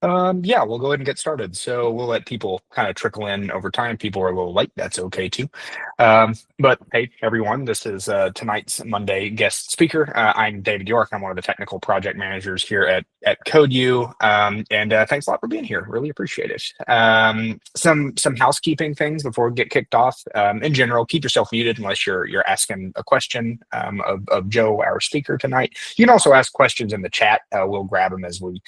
Yeah, we'll go ahead and get started. So we'll let people kind of trickle in over time. People are a little late. That's okay too. But hey, everyone, this is tonight's Monday guest speaker. I'm David York. I'm one of the technical project managers here at CodeU. And thanks a lot for being here. Really appreciate it. Some housekeeping things before we get kicked off. In general, keep yourself muted unless you're asking a question of Joe, our speaker tonight. You can also ask questions in the chat. We'll grab them as we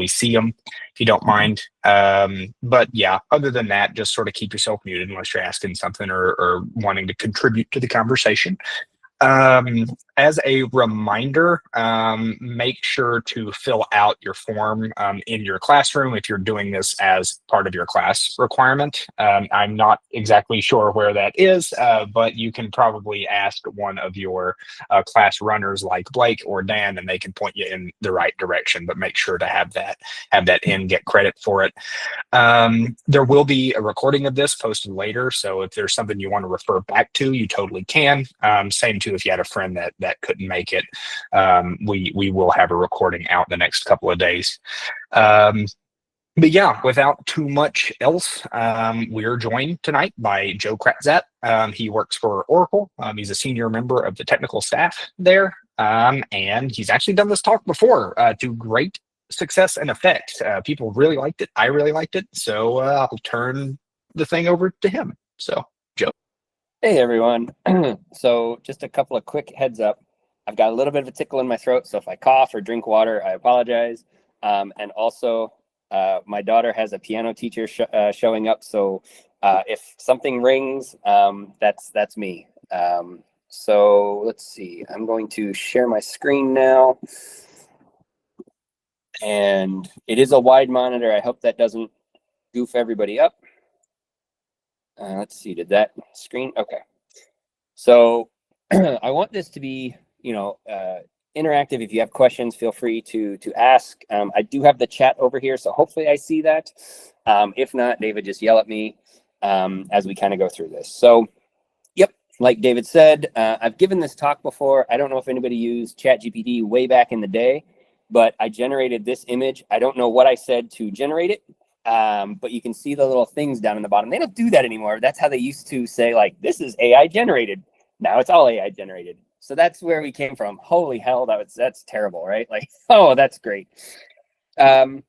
see them, if you don't mind. But yeah, other than that, just sort of keep yourself muted unless you're asking something or wanting to contribute to the conversation. As a reminder, make sure to fill out your form in your classroom if you're doing this as part of your class requirement. I'm not exactly sure where that is, but you can probably ask one of your class runners like Blake or Dan, and they can point you in the right direction. But make sure to have that in, get credit for it. There will be a recording of this posted later, so if there's something you want to refer back to, you totally can. Same too if you had a friend that couldn't make it. We will have a recording out the next couple of days. But yeah, without too much else, we're joined tonight by Joe Kratzat. He works for Oracle. He's a senior member of the technical staff there, and he's actually done this talk before to great success and effect. People really liked it. I really liked it. So I'll turn the thing over to him. So, Joe. Hey, everyone. So just a couple of quick heads up. I've got a little bit of a tickle in my throat, so if I cough or drink water, I apologize. And also, my daughter has a piano teacher showing up, so if something rings, that's me. So let's see. I'm going to share my screen now. And it is a wide monitor. I hope that doesn't goof everybody up. Let's see, did that screen? Okay. So I want this to be, interactive. If you have questions, feel free to ask. I do have the chat over here, so hopefully I see that. If not, David, just yell at me as we kind of go through this. So, yep, like David said, I've given this talk before. I don't know if anybody used ChatGPT way back in the day, but I generated this image. I don't know what I said to generate it, but you can see the little things down in the bottom. They don't do that anymore. That's how they used to say, like, this is AI generated. Now it's all AI generated. So that's where we came from. Holy hell, that's terrible, right? Like, oh, that's great. All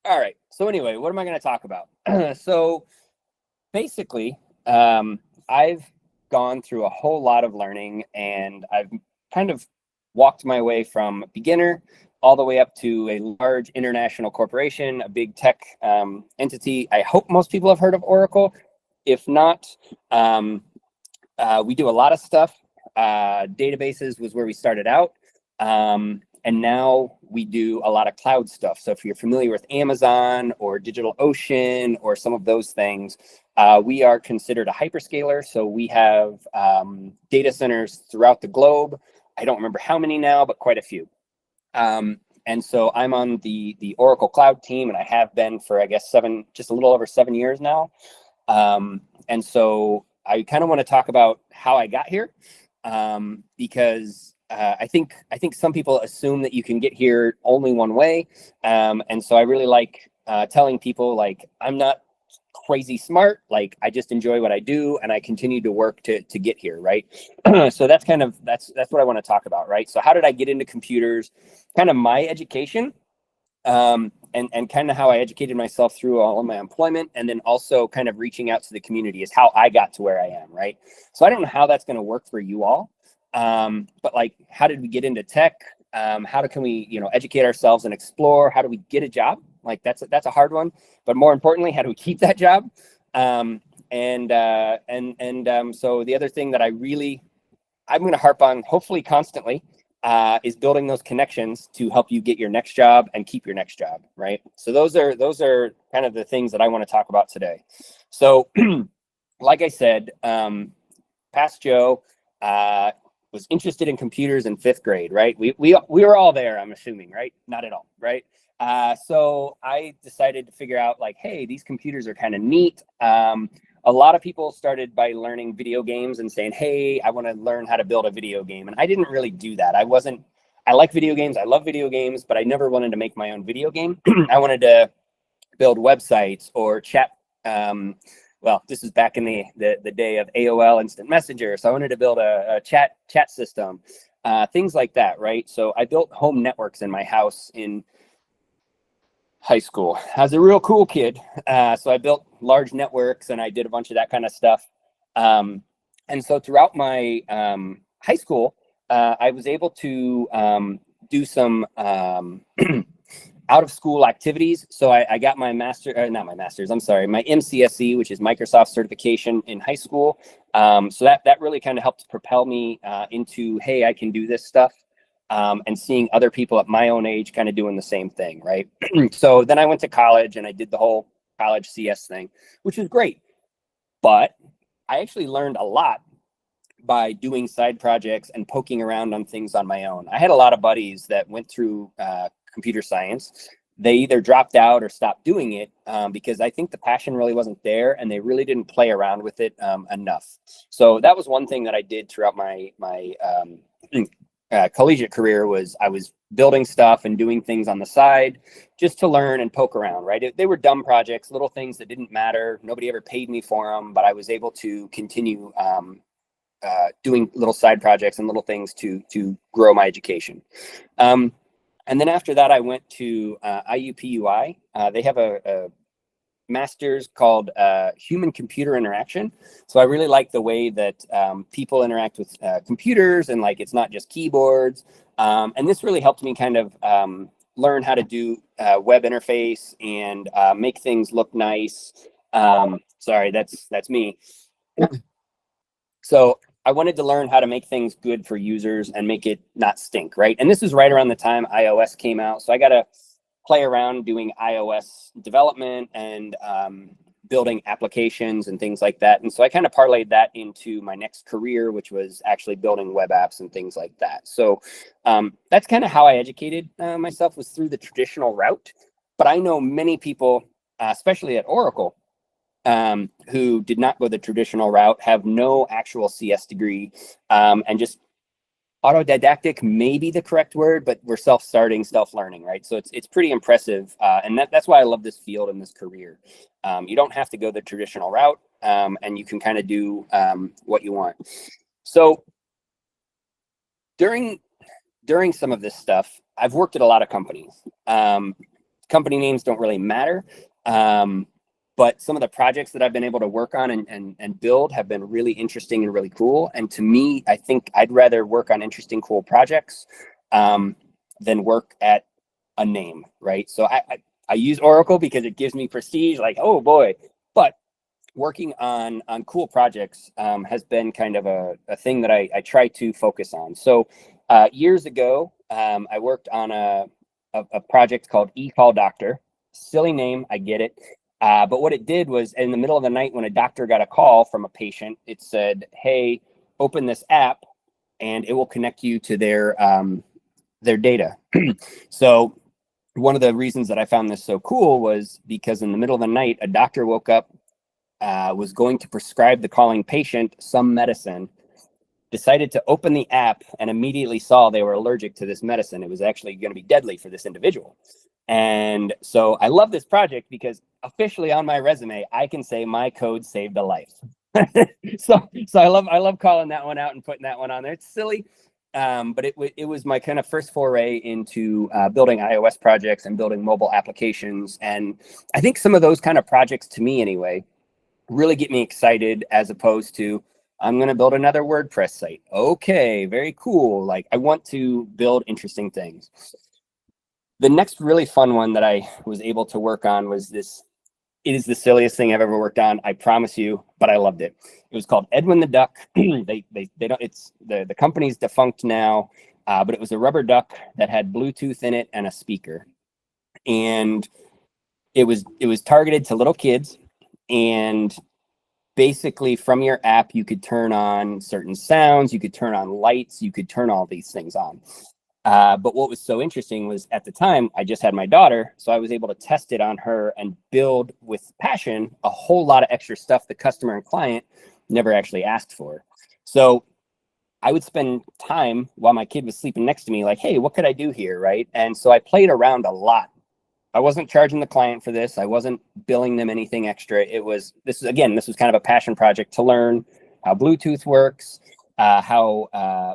right. So anyway, what am I going to talk about? So basically, I've gone through a whole lot of learning, and I've kind of walked my way from beginner all the way up to a large international corporation, a big tech entity. I hope most people have heard of Oracle. If not, we do a lot of stuff. Databases was where we started out. And now we do a lot of cloud stuff. So if you're familiar with Amazon or DigitalOcean or some of those things, we are considered a hyperscaler. So we have data centers throughout the globe. I don't remember how many now, but quite a few. And so I'm on the Oracle Cloud team, and I have been for, I guess, just a little over 7 years now. And so I kind of want to talk about how I got here, because I think some people assume that you can get here only one way. And so I really like telling people, like, I'm not crazy smart. Like, I just enjoy what I do, and I continue to work to get here, right? So that's what I want to talk about, right? So how did I get into computers? Kind of my education, and kind of how I educated myself through all of my employment, and then also kind of reaching out to the community is how I got to where I am, right? So I don't know how that's going to work for you all, but like, how did we get into tech? How can we, educate ourselves and explore? How do we get a job? Like, that's a hard one, but more importantly, how do we keep that job? So the other thing that I'm going to harp on, hopefully constantly, is building those connections to help you get your next job and keep your next job, right? So those are kind of the things that I want to talk about today. So, like I said, past Joe was interested in computers in 5th grade, right? We were all there, I'm assuming, right? Not at all, right? So I decided to figure out, like, hey, these computers are kind of neat. A lot of people started by learning video games and saying, hey, I want to learn how to build a video game. And I didn't really do that. I wasn't I like video games. I love video games, but I never wanted to make my own video game. I wanted to build websites or chat. Well, this is back in the day of AOL Instant Messenger. So I wanted to build a chat system, things like that, right? So I built home networks in my house in high school. I was a real cool kid. So I built large networks and I did a bunch of that kind of stuff. And so throughout my high school, I was able to do some out of school activities. So I got my not my master's, I'm sorry, my MCSE, which is Microsoft certification in high school. So that really kind of helped propel me into, hey, I can do this stuff. And seeing other people at my own age kind of doing the same thing, right? So then I went to college and I did the whole college CS thing, which was great. But I actually learned a lot by doing side projects and poking around on things on my own. I had a lot of buddies that went through computer science. They either dropped out or stopped doing it because I think the passion really wasn't there and they really didn't play around with it enough. So that was one thing that I did throughout my collegiate career was I was building stuff and doing things on the side just to learn and poke around, right? They were dumb projects, little things that didn't matter. Nobody ever paid me for them, but I was able to continue doing little side projects and little things to grow my education. And then after that, I went to IUPUI. They have a master's called human computer interaction. So I really like the way that people interact with computers and like it's not just keyboards. And this really helped me kind of learn how to do web interface and make things look nice. Sorry, that's me. So I wanted to learn how to make things good for users and make it not stink, right? And this is right around the time iOS came out. So I got to play around doing iOS development and building applications and things like that. And so I kind of parlayed that into my next career, which was actually building web apps and things like that. So that's kind of how I educated myself, was through the traditional route. But I know many people, especially at Oracle, who did not go the traditional route, have no actual CS degree, and just autodidactic may be the correct word, but we're self-starting, self-learning, right? So it's pretty impressive, and that's why I love this field and this career. You don't have to go the traditional route, and you can kind of do what you want. So during some of this stuff, I've worked at a lot of companies. Company names don't really matter. But some of the projects that I've been able to work on and build have been really interesting and really cool. And to me, I think I'd rather work on interesting, cool projects than work at a name, right? So I use Oracle because it gives me prestige, like, oh boy. But working on cool projects has been kind of a thing that I try to focus on. So years ago, I worked on a project called eCall Doctor. Silly name, I get it. But what it did was, in the middle of the night when a doctor got a call from a patient, it said, hey, open this app and it will connect you to their data. So one of the reasons that I found this so cool was because in the middle of the night, a doctor woke up, was going to prescribe the calling patient some medicine, decided to open the app, and immediately saw they were allergic to this medicine. It was actually going to be deadly for this individual. And so I love this project because officially on my resume, I can say my code saved a life. so I love calling that one out and putting that one on there. It's silly, but it was my kind of first foray into building iOS projects and building mobile applications. And I think some of those kind of projects, to me anyway, really get me excited, as opposed to, I'm going to build another WordPress site. Okay, very cool. Like, I want to build interesting things. The next really fun one that I was able to work on was this. It is the silliest thing I've ever worked on, I promise you, but I loved it. It was called Edwin the Duck. they don't. It's the company's defunct now, but it was a rubber duck that had Bluetooth in it and a speaker, and it was targeted to little kids. And basically, from your app, you could turn on certain sounds, you could turn on lights, you could turn all these things on. But what was so interesting was, at the time, I just had my daughter, so I was able to test it on her and build with passion a whole lot of extra stuff the customer and client never actually asked for. So I would spend time while my kid was sleeping next to me, like, hey, what could I do here, right? And so I played around a lot. I wasn't charging the client for this. I wasn't billing them anything extra. This was kind of a passion project to learn how Bluetooth works, how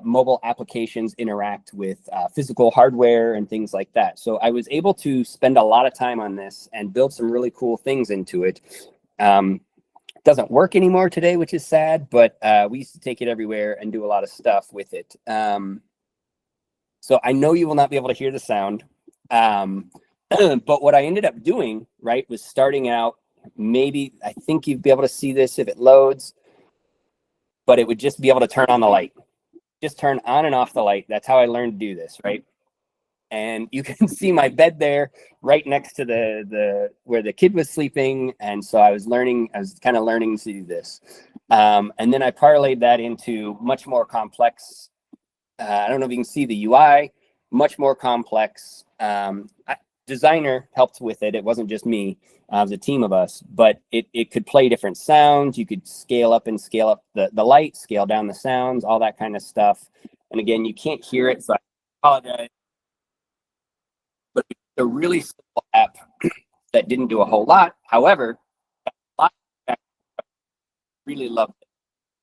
mobile applications interact with physical hardware and things like that. So I was able to spend a lot of time on this and build some really cool things into it. Doesn't work anymore today, which is sad, but we used to take it everywhere and do a lot of stuff with it. So I know you will not be able to hear the sound. But what I ended up doing, right, was starting out, maybe, I think you'd be able to see this if it loads, but it would just be able to turn on the light. Just turn on and off the light. That's how I learned to do this, right? And you can see my bed there right next to the where the kid was sleeping. And so I was kind of learning to do this. And then I parlayed that into much more complex. I don't know if you can see the UI, much more complex. Designer helped with it. It wasn't just me. It was a team of us, but it could play different sounds. You could scale up and scale up the light, scale down the sounds, all that kind of stuff. And again, you can't hear it, so I apologize. But it's a really simple app that didn't do a whole lot. However, a lot of really loved it.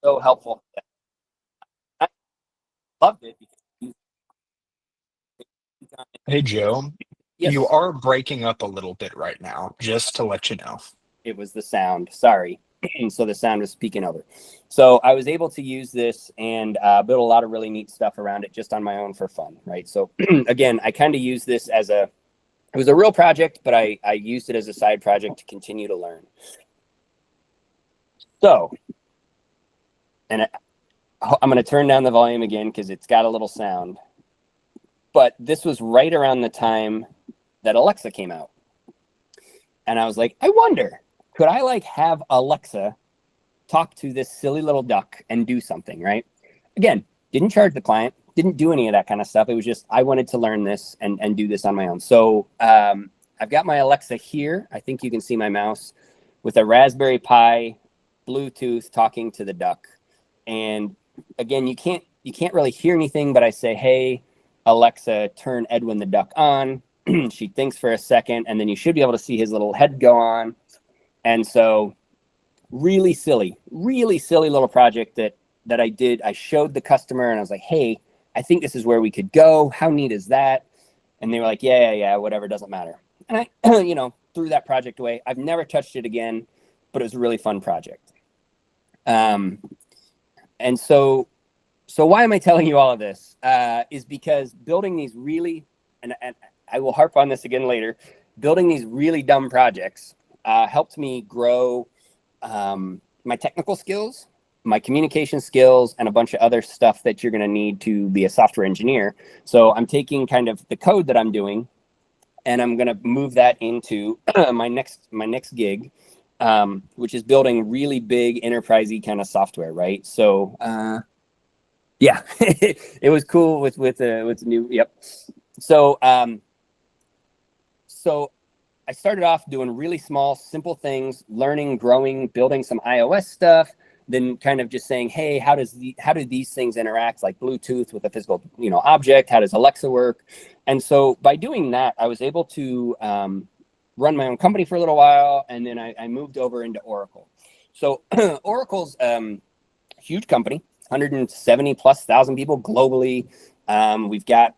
So helpful. I loved it because Hey, Joe, you yes, are breaking up a little bit right now, just to let you know. it was the sound. Sorry. So the sound was speaking over. So I was able to use this and build a lot of really neat stuff around it just on my own for fun, right? So again, I kind of use this it was a real project, but I used it as a side project to continue to learn. So, and I'm going to turn down the volume again because it's got a little sound. But this was right around the time that Alexa came out. And I was like, I wonder, could I like have Alexa talk to this silly little duck and do something, right? Again, didn't charge the client, didn't do any of that kind of stuff. It was just, I wanted to learn this and do this on my own. So I've got my Alexa here. I think you can see my mouse with a Raspberry Pi, Bluetooth, talking to the duck. And again, you can't really hear anything, but I say, hey, Alexa, turn Edwin the duck on. She thinks for a second, and then you should be able to see his little head go on. And so really silly little project that I did. I showed the customer and I was like, hey, I think this is where we could go. How neat is that? And they were like, yeah, whatever, doesn't matter. And I, threw that project away. I've never touched it again, but it was a really fun project. And so why am I telling you all of this? Is because building these really, and I will harp on this again later, building these really dumb projects helped me grow my technical skills, my communication skills, and a bunch of other stuff that you're going to need to be a software engineer. So I'm taking kind of the code that I'm doing, and I'm going to move that into my next gig, which is building really big enterprisey kind of software, right? So yeah, it was cool with the new. Yep. So so I started off doing really small, simple things, learning, growing, building some iOS stuff, then kind of just saying, hey, how do these things interact, like Bluetooth with a physical, object? How does Alexa work? And so by doing that, I was able to run my own company for a little while, and then I moved over into Oracle. So Oracle's huge company, 170 plus thousand people globally. We've got,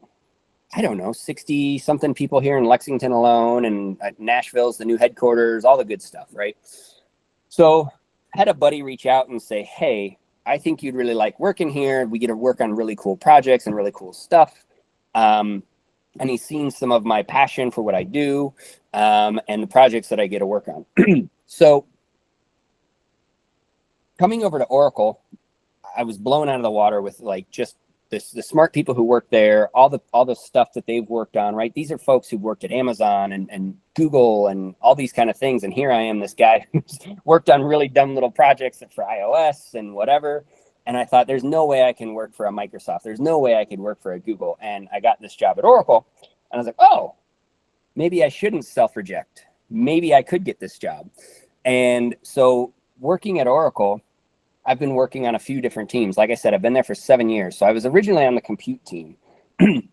I don't know, 60 something people here in Lexington alone, and Nashville's the new headquarters, all the good stuff, right? So I had a buddy reach out and say, hey, I think you'd really like working here. We get to work on really cool projects and really cool stuff. And he's seen some of my passion for what I do and the projects that I get to work on. So coming over to Oracle, I was blown out of the water with like just the smart people who work there, all the stuff that they've worked on, right? These are folks who worked at Amazon and Google and all these kind of things. And here I am, this guy who's worked on really dumb little projects for iOS and whatever. And I thought, there's no way I can work for a Microsoft. There's no way I could work for a Google. And I got this job at Oracle. And I was like, oh, maybe I shouldn't self-reject. Maybe I could get this job. And so working at Oracle, I've been working on a few different teams. Like I said, I've been there for 7 years. So I was originally on the compute team.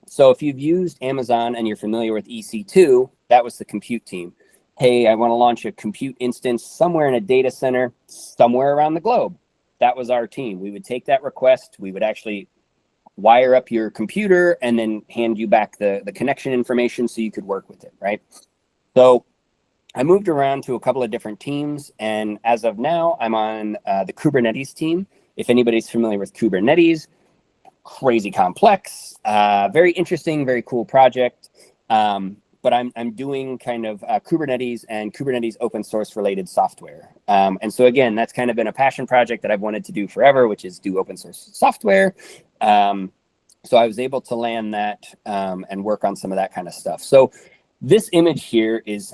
So if you've used Amazon and you're familiar with EC2, that was the compute team. Hey, I want to launch a compute instance somewhere in a data center, somewhere around the globe. That was our team. We would take that request. We would actually wire up your computer and then hand you back the connection information so you could work with it, right? So I moved around to a couple of different teams, and as of now, I'm on the Kubernetes team. If anybody's familiar with Kubernetes, crazy complex, very interesting, very cool project. But I'm doing kind of Kubernetes and Kubernetes open source related software. And so again, that's kind of been a passion project that I've wanted to do forever, which is do open source software. So I was able to land that and work on some of that kind of stuff. So this image here is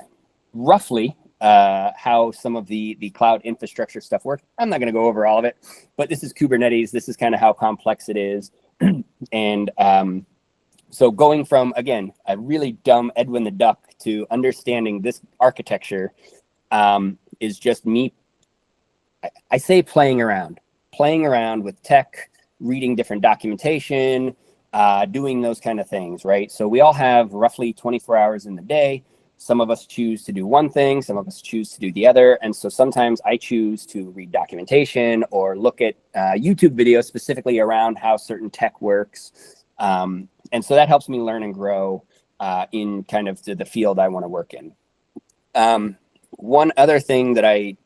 roughly how some of the cloud infrastructure stuff works. I'm not going to go over all of it, but this is Kubernetes. This is kind of how complex it is. And so going from, again, a really dumb Edwin the Duck to understanding this architecture is just me, I say playing around with tech, reading different documentation, doing those kind of things, right? So we all have roughly 24 hours in the day. Some of us choose to do one thing, some of us choose to do the other. And so sometimes I choose to read documentation or look at YouTube videos specifically around how certain tech works. And so that helps me learn and grow in kind of the field I want to work in. One other thing that I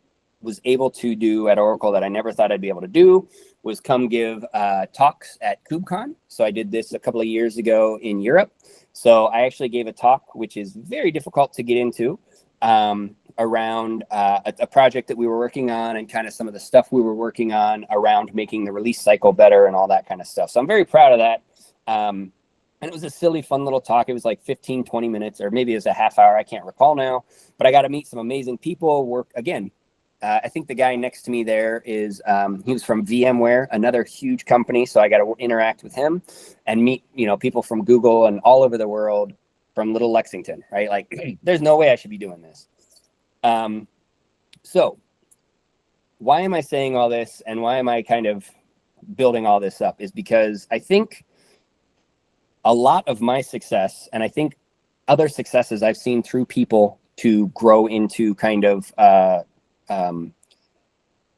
was able to do at Oracle that I never thought I'd be able to do was come give talks at KubeCon. So I did this a couple of years ago in Europe. So I actually gave a talk, which is very difficult to get into, around a project that we were working on and kind of some of the stuff we were working on around making the release cycle better and all that kind of stuff. So I'm very proud of that. And it was a silly, fun little talk. It was like 15, 20 minutes, or maybe it was a half hour. I can't recall now, but I got to meet some amazing people, work again. I think the guy next to me there is, he was from VMware, another huge company. So I got to interact with him and meet, people from Google and all over the world from little Lexington, right? Like there's no way I should be doing this. So why am I saying all this and why am I kind of building all this up is because I think a lot of my success, and I think other successes I've seen through people to grow into kind of,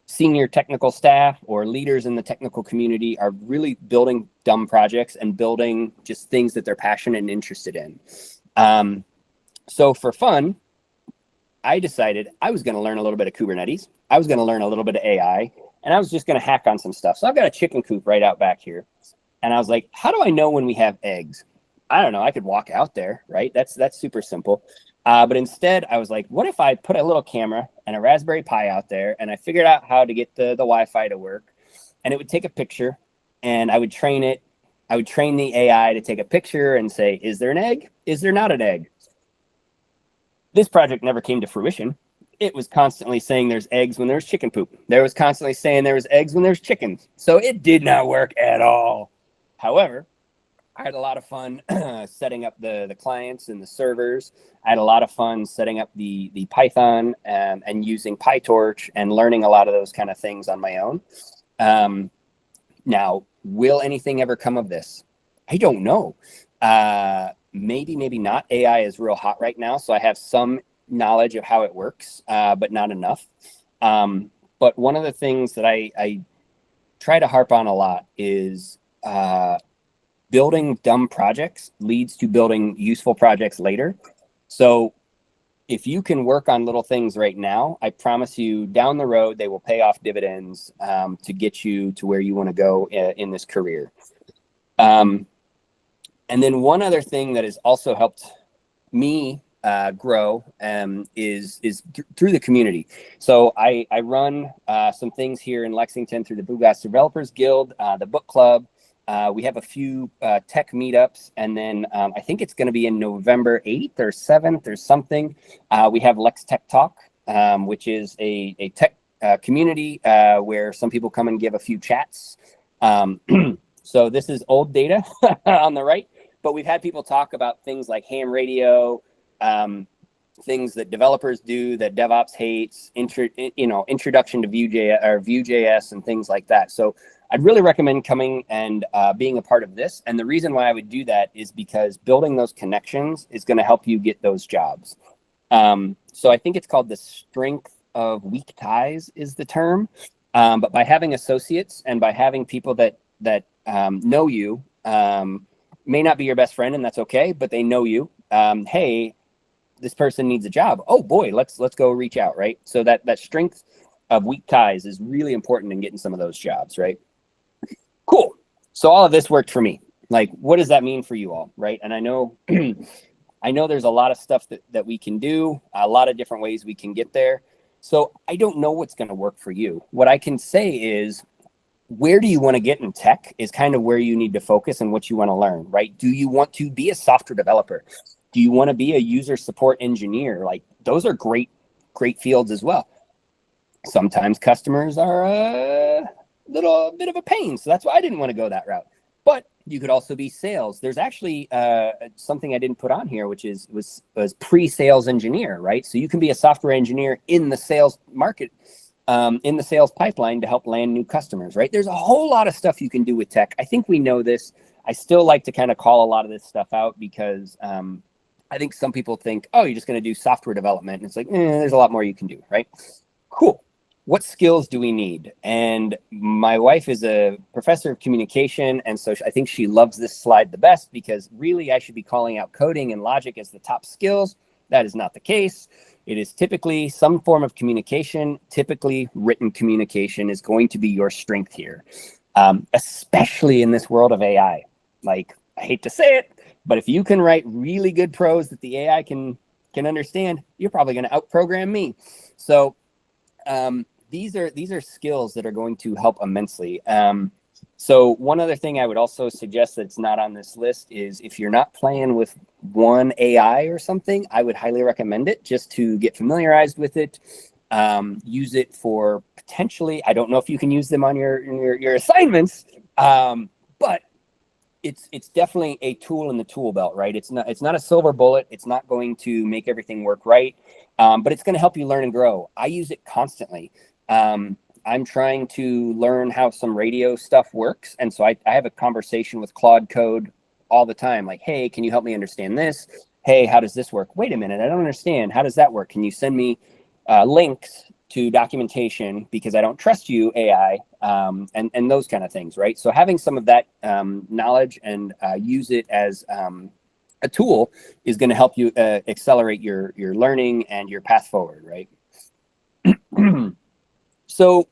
senior technical staff or leaders in the technical community are really building dumb projects and building just things that they're passionate and interested in. So for fun, I decided I was going to learn a little bit of Kubernetes. I was going to learn a little bit of AI, and I was just going to hack on some stuff. So I've got a chicken coop right out back here. And I was like, how do I know when we have eggs? I don't know. I could walk out there, right? That's super simple. But instead, I was like, what if I put a little camera and a Raspberry Pi out there and I figured out how to get the Wi-Fi to work, and it would take a picture and I would train it. I would train the AI to take a picture and say, is there an egg? Is there not an egg? This project never came to fruition. It was constantly saying there's eggs when there's chicken poop. There was constantly saying there was eggs when there's chickens. So it did not work at all. However, I had a lot of fun setting up the clients and the servers. I had a lot of fun setting up the Python and using PyTorch and learning a lot of those kind of things on my own. Now, will anything ever come of this? I don't know. Maybe, maybe not. AI is real hot right now, so I have some knowledge of how it works, but not enough. But one of the things that I try to harp on a lot is building dumb projects leads to building useful projects later. So if you can work on little things right now, I promise you down the road, they will pay off dividends to get you to where you want to go in this career. And then one other thing that has also helped me grow is through the community. So I run some things here in Lexington through the Bluegrass Developers Guild, the book club. We have a few tech meetups, and then I think it's going to be in November 8th or 7th or something. We have Lex Tech Talk, which is a tech community where some people come and give a few chats. So this is old data on the right, but we've had people talk about things like ham radio, things that developers do that DevOps hates, introduction to Vue.js and things like that. So I'd really recommend coming and being a part of this. And the reason why I would do that is because building those connections is going to help you get those jobs. So I think it's called the strength of weak ties is the term. But by having associates and by having people that know you, may not be your best friend, and that's okay, but they know you. Hey, this person needs a job. Oh boy, let's go reach out, right? So that strength of weak ties is really important in getting some of those jobs, right? Cool. So all of this worked for me. Like, what does that mean for you all, right? And I know I know there's a lot of stuff that we can do, a lot of different ways we can get there. So I don't know what's going to work for you. What I can say is, where do you want to get in tech is kind of where you need to focus and what you want to learn, right? Do you want to be a software developer? Do you want to be a user support engineer? Like, those are great fields as well. Sometimes customers are a bit of a pain. So that's why I didn't want to go that route. But you could also be sales. There's actually something I didn't put on here, which was pre-sales engineer, right? So you can be a software engineer in the sales market, in the sales pipeline to help land new customers, right? There's a whole lot of stuff you can do with tech. I think we know this. I still like to kind of call a lot of this stuff out because I think some people think, oh, you're just going to do software development. And it's like, there's a lot more you can do, right? Cool. What skills do we need? And my wife is a professor of communication. And so I think she loves this slide the best because really I should be calling out coding and logic as the top skills. That is not the case. It is typically some form of communication. Typically written communication is going to be your strength here, especially in this world of AI. Like, I hate to say it, but if you can write really good prose that the AI can understand, you're probably going to outprogram me. So these are skills that are going to help immensely. So one other thing I would also suggest that's not on this list is if you're not playing with one AI or something, I would highly recommend it just to get familiarized with it. Use it for potentially, I don't know if you can use them on your assignments, but it's definitely a tool in the tool belt, right? It's not a silver bullet. It's not going to make everything work right, but it's going to help you learn and grow. I use it constantly. I'm trying to learn how some radio stuff works. And so I have a conversation with Claude Code all the time. Like, hey, can you help me understand this? Hey, how does this work? Wait a minute, I don't understand. How does that work? Can you send me links to documentation because I don't trust you, AI, and those kind of things, right? So having some of that knowledge and use it as a tool is going to help you accelerate your learning and your path forward, right? So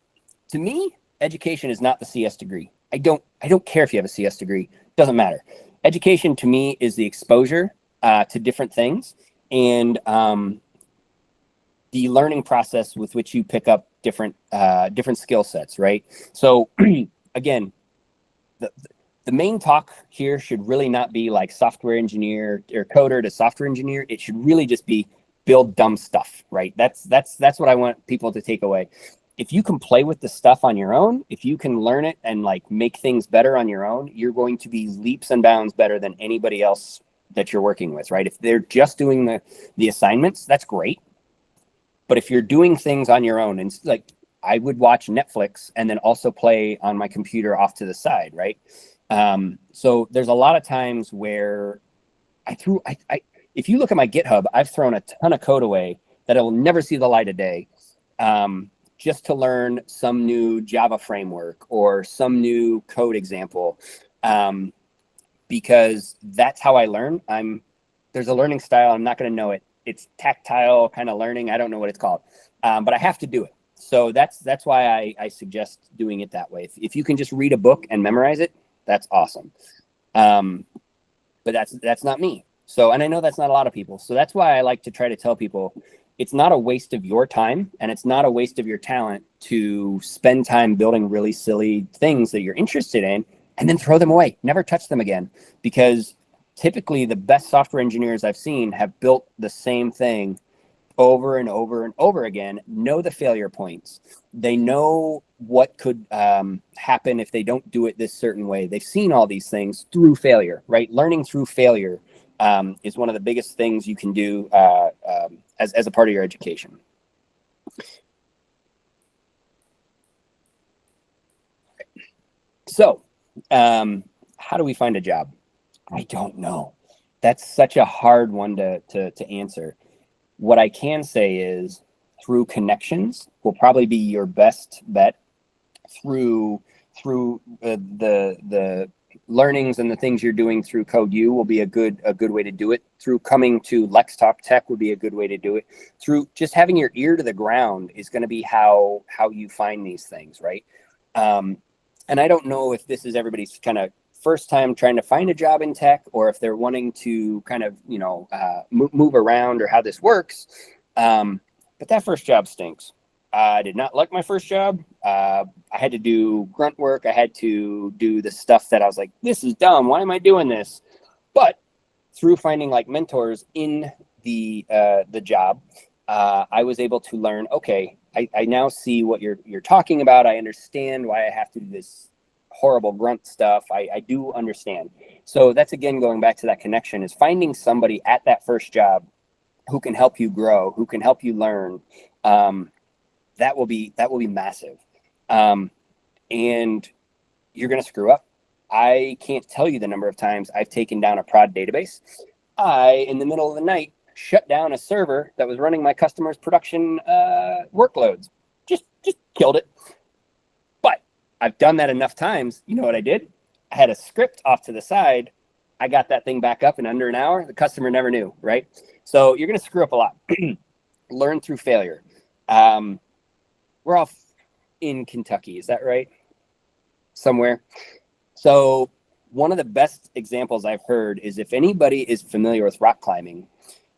to me, education is not the CS degree. I don't care if you have a CS degree. It doesn't matter. Education to me is the exposure to different things and the learning process with which you pick up different skill sets, right? So again, the main talk here should really not be like software engineer or coder to software engineer. It should really just be build dumb stuff, right? That's what I want people to take away. If you can play with the stuff on your own, if you can learn it and like make things better on your own, you're going to be leaps and bounds better than anybody else that you're working with, right? If they're just doing the assignments, that's great. But if you're doing things on your own, and like I would watch Netflix and then also play on my computer off to the side, right? So there's a lot of times where if you look at my GitHub, I've thrown a ton of code away that I will never see the light of day. Just to learn some new Java framework or some new code example, because that's how I learn. There's a learning style. I'm not going to know it. It's tactile kind of learning. I don't know what it's called, but I have to do it. So that's why I suggest doing it that way. If you can just read a book and memorize it, that's awesome. But that's not me. So, and I know that's not a lot of people. So that's why I like to try to tell people, it's not a waste of your time and it's not a waste of your talent to spend time building really silly things that you're interested in and then throw them away. Never touch them again, because typically the best software engineers I've seen have built the same thing over and over and over again, know the failure points. They know what could happen if they don't do it this certain way. They've seen all these things through failure, right? Learning through failure is one of the biggest things you can do as a part of your education. So, how do we find a job? I don't know. That's such a hard one to answer. What I can say is through connections will probably be your best bet. Through the learnings and the things you're doing through Code U will be a good way to do it. Through coming to Let's Talk Tech would be a good way to do it. Through just having your ear to the ground is going to be how you find these things, right? And I don't know if this is everybody's kind of first time trying to find a job in tech, or if they're wanting to kind of move around, or how this works. But that first job stinks. I did not like my first job. I had to do grunt work. I had to do the stuff that I was like, this is dumb. Why am I doing this? But through finding like mentors in the job, I was able to learn, okay, I now see what you're talking about. I understand why I have to do this horrible grunt stuff. I do understand. So that's, again, going back to that connection, is finding somebody at that first job who can help you grow, who can help you learn. That will be massive. And you're going to screw up. I can't tell you the number of times I've taken down a prod database. In the middle of the night, shut down a server that was running my customers' production workloads. Just killed it. But I've done that enough times. You know what I did? I had a script off to the side. I got that thing back up in under an hour. The customer never knew, right? So you're going to screw up a lot. Learn through failure. We're all in Kentucky. Is that right? Somewhere. So one of the best examples I've heard is, if anybody is familiar with rock climbing,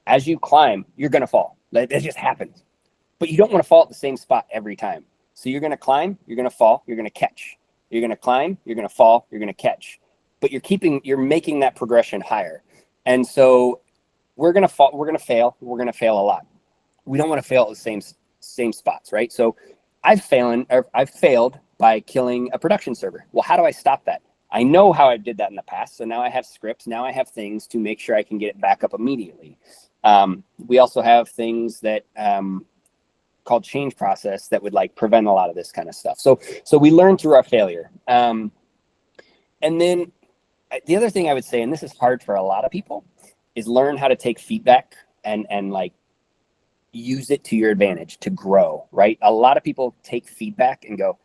as you climb, you're going to fall. That just happens. But you don't want to fall at the same spot every time. So you're going to climb, you're going to fall, you're going to catch. You're going to climb, you're going to fall, you're going to catch. But you're making that progression higher. And so we're going to fall, we're going to fail a lot. We don't want to fail at the same spots, right? So I've failed by killing a production server. Well, how do I stop that? I know how I did that in the past. So now I have scripts. Now I have things to make sure I can get it back up immediately. We also have things that called change process that would like prevent a lot of this kind of stuff. So we learn through our failure. And then the other thing I would say, and this is hard for a lot of people, is learn how to take feedback and like use it to your advantage to grow, right? A lot of people take feedback and go,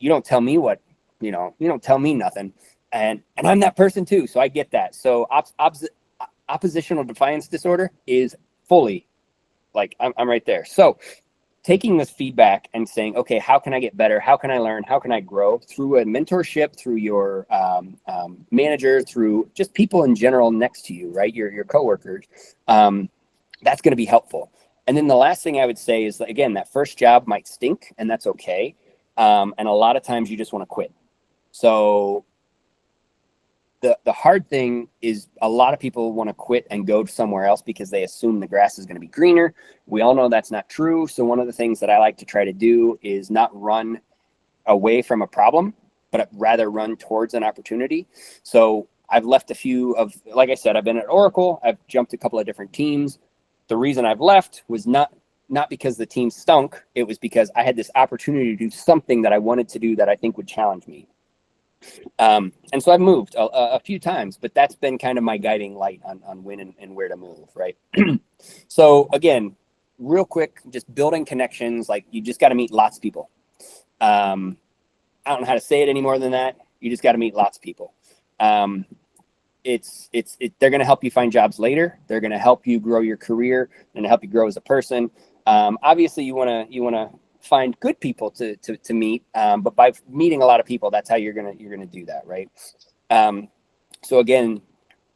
you don't tell me what, you don't tell me nothing. And I'm that person too. So I get that. So oppositional defiance disorder is fully like, I'm right there. So taking this feedback and saying, okay, how can I get better? How can I learn? How can I grow through a mentorship, through your manager, through just people in general next to you, right? Your coworkers. That's going to be helpful. And then the last thing I would say is, again, that first job might stink, and that's okay. And a lot of times you just want to quit. So the hard thing is, a lot of people want to quit and go somewhere else because they assume the grass is going to be greener. We all know that's not true. So one of the things that I like to try to do is not run away from a problem, but rather run towards an opportunity. So I've left a few of, like I said, I've been at Oracle. I've jumped a couple of different teams. The reason I've left was not because the team stunk. It was because I had this opportunity to do something that I wanted to do that I think would challenge me. And so I've moved a few times, but that's been kind of my guiding light on when and where to move, right? So again, real quick, just building connections. Like, you just got to meet lots of people. I don't know how to say it any more than that. You just got to meet lots of people. They're going to help you find jobs later. They're going to help you grow your career and help you grow as a person. Obviously you want to find good people to meet. But by meeting a lot of people, that's how you're going to do that. Right. So again,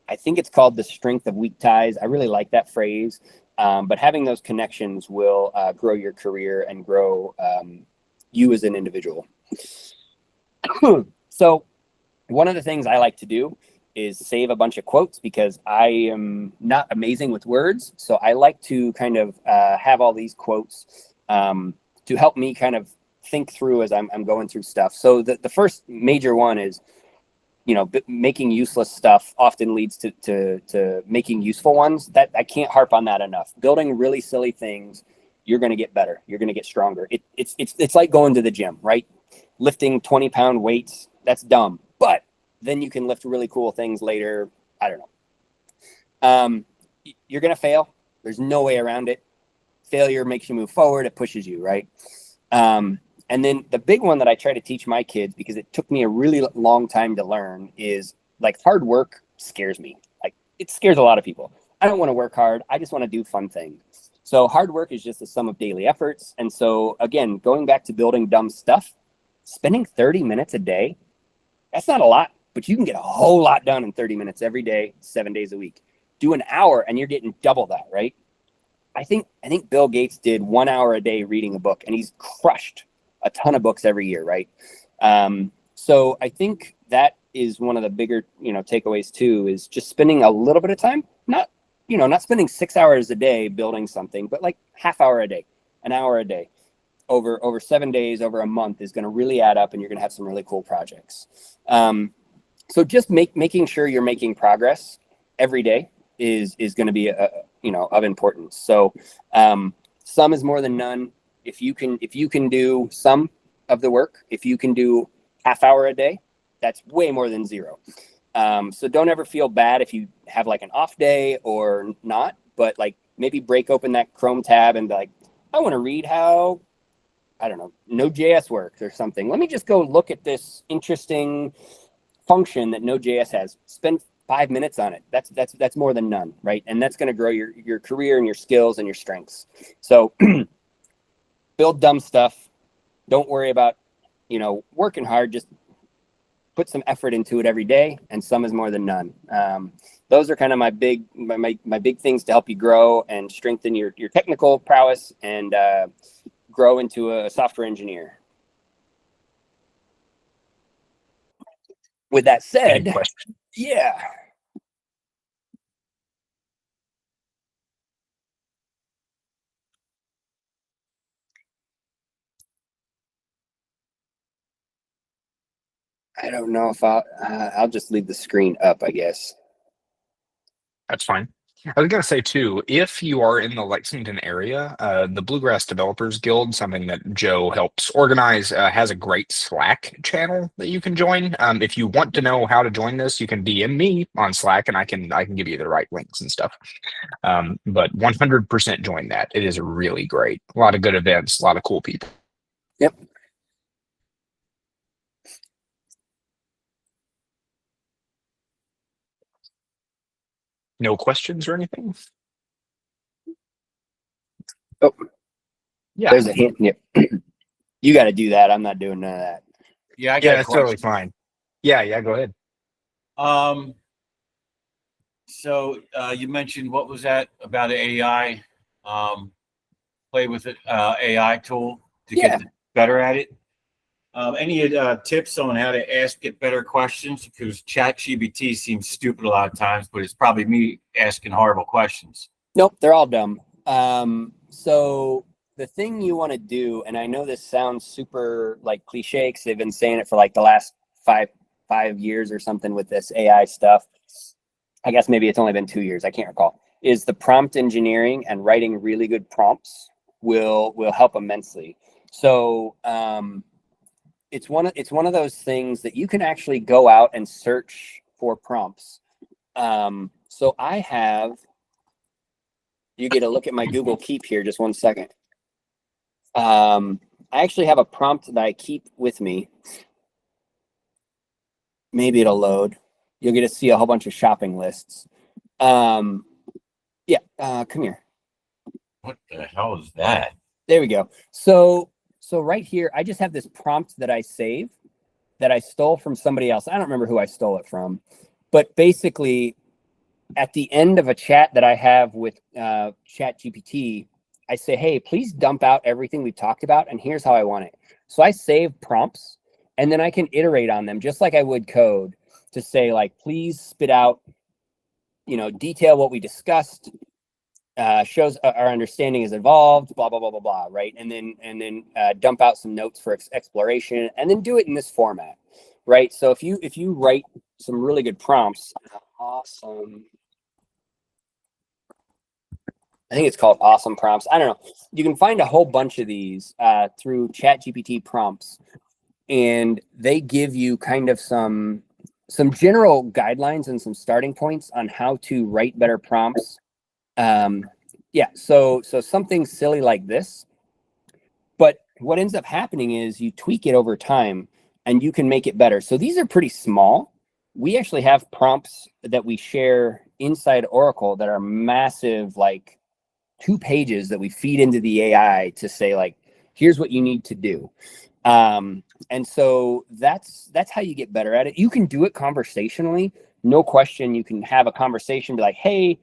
I think it's called the strength of weak ties. I really like that phrase. But having those connections will grow your career and grow you as an individual. So one of the things I like to do is save a bunch of quotes, because I am not amazing with words. So I like to kind of have all these quotes to help me kind of think through as I'm going through stuff. So the first major one is, making useless stuff often leads to making useful ones. That I can't harp on that enough. Building really silly things, you're going to get better. You're going to get stronger. It's like going to the gym, right? Lifting 20-pound weights, that's dumb. But then you can lift really cool things later. I don't know. You're going to fail. There's no way around it. Failure makes you move forward. It pushes you, right? And then the big one that I try to teach my kids, because it took me a really long time to learn, is like hard work scares me. Like it scares a lot of people. I don't want to work hard. I just want to do fun things. So hard work is just the sum of daily efforts. And so again, going back to building dumb stuff, spending 30 minutes a day, that's not a lot, but you can get a whole lot done in 30 minutes every day, 7 days a week. Do an hour and you're getting double that, right? I think Bill Gates did 1 hour a day reading a book, and he's crushed a ton of books every year, right? So I think that is one of the bigger, takeaways too, is just spending a little bit of time, not spending 6 hours a day building something, but like half hour a day, an hour a day over 7 days, over a month is going to really add up, and you're going to have some really cool projects. So just making sure you're making progress every day is going to be of importance. So some is more than none. If you can do some of the work, if you can do half hour a day, that's way more than zero. So don't ever feel bad if you have like an off day or not, but like maybe break open that Chrome tab and be like, I want to read how, I don't know, Node.js works or something. Let me just go look at this interesting function that Node.js has. Spend 5 minutes on it. That's more than none, right? And that's going to grow your career and your skills and your strengths. So build dumb stuff. Don't worry about, working hard. Just put some effort into it every day, and some is more than none. Those are kind of my big things to help you grow and strengthen your technical prowess and grow into a software engineer. With that said, Any questions? yeah. I don't know if I'll just leave the screen up, I guess. That's fine. I was going to say too, if you are in the Lexington area, the Bluegrass Developers Guild, something that Joe helps organize, has a great Slack channel that you can join. If you want to know how to join this, you can DM me on Slack, and I can give you the right links and stuff. But 100% join that. It is really great. A lot of good events, a lot of cool people. Yep. No questions or anything? Oh, yeah. There's a hint. Yep. You got to do that. I'm not doing none of that. Yeah, I got it's totally fine. Yeah, go ahead. So you mentioned, what was that about an AI? Play with it, AI tool to get better at it. Any tips on how to get better questions? Because ChatGPT seems stupid a lot of times, but it's probably me asking horrible questions. Nope, they're all dumb. So the thing you want to do, and I know this sounds super like cliche because they've been saying it for like the last five years or something with this AI stuff. I guess maybe it's only been 2 years. I can't recall. Is the prompt engineering and writing really good prompts will help immensely. So it's one of those things that you can actually go out and search for prompts. So I have. You get a look at my Google Keep here. Just 1 second. I actually have a prompt that I keep with me. Maybe it'll load. You'll get to see a whole bunch of shopping lists. Come here. What the hell is that? There we go. So right here, I just have this prompt that I save that I stole from somebody else. I don't remember who I stole it from, but basically, at the end of a chat that I have with ChatGPT, I say, hey, please dump out everything we've talked about, and here's how I want it. So I save prompts, and then I can iterate on them just like I would code to say, like, please spit out, detail what we discussed, shows our understanding is evolved, blah, blah, blah, blah, blah, right? And then dump out some notes for exploration, and then do it in this format, right? So if you write really good prompts. Awesome. I think it's called Awesome Prompts. I don't know. You can find a whole bunch of these through ChatGPT prompts, and they give you kind of some general guidelines and some starting points on how to write better prompts. Yeah, so something silly like this, but what ends up happening is you tweak it over time and you can make it better. So these are pretty small. We actually have prompts that we share inside Oracle that are massive, like 2 pages that we feed into the AI to say, like, here's what you need to do. And so that's how you get better at it. You can do it conversationally, no question. You can have a conversation, be like, hey,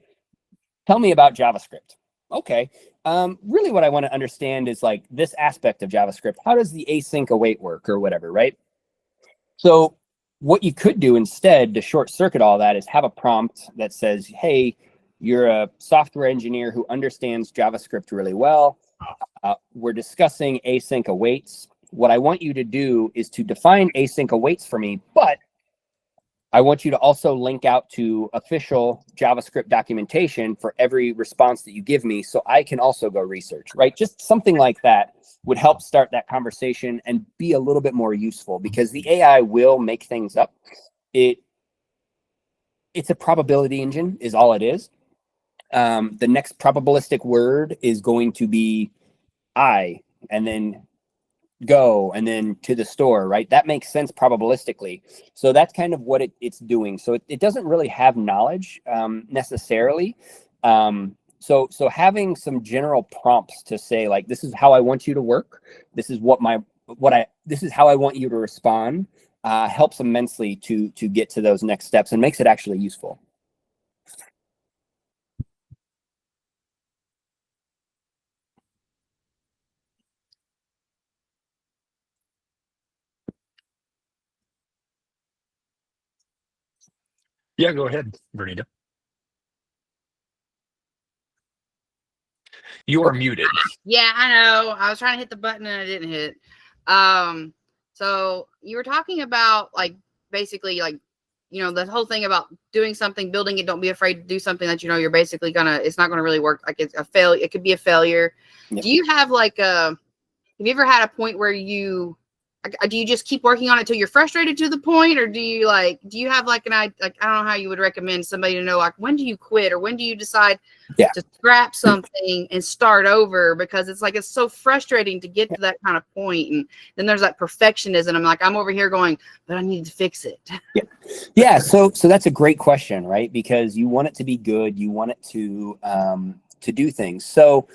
tell me about JavaScript. Okay. Really what I want to understand is like this aspect of JavaScript. How does the async await work or whatever, right? So what you could do instead to short circuit all that is have a prompt that says, hey, you're a software engineer who understands JavaScript really well. We're discussing async awaits. What I want you to do is to define async awaits for me, but I want you to also link out to official JavaScript documentation for every response that you give me so I can also go research, right? Just something like that would help start that conversation and be a little bit more useful, because the AI will make things up. It's a probability engine is all it is. The next probabilistic word is going to be I, and then go, and then to the store, right? That makes sense probabilistically. So that's kind of what it's doing. So it doesn't really have knowledge necessarily. So having some general prompts to say, like, this is how I want you to work. This is this is how I want you to respond, helps immensely to get to those next steps and makes it actually useful. Yeah, go ahead, Vernita. You are muted. Yeah, I know. I was trying to hit the button and I didn't hit. So you were talking about, like, basically, like, the whole thing about doing something, building it. Don't be afraid to do something that you're basically it's not gonna really work. Like, it's a fail. It could be a failure. Yeah. Do you have have you ever had a point where do you just keep working on it till you're frustrated to the point, or do you have like I don't know how you would recommend somebody to know, like, when do you quit or when do you decide to scrap something and start over? Because it's so frustrating to get to that kind of point, and then there's that perfectionism. I'm over here going, but I need to fix it. Yeah. So that's a great question, right? Because you want it to be good, you want it to do things. So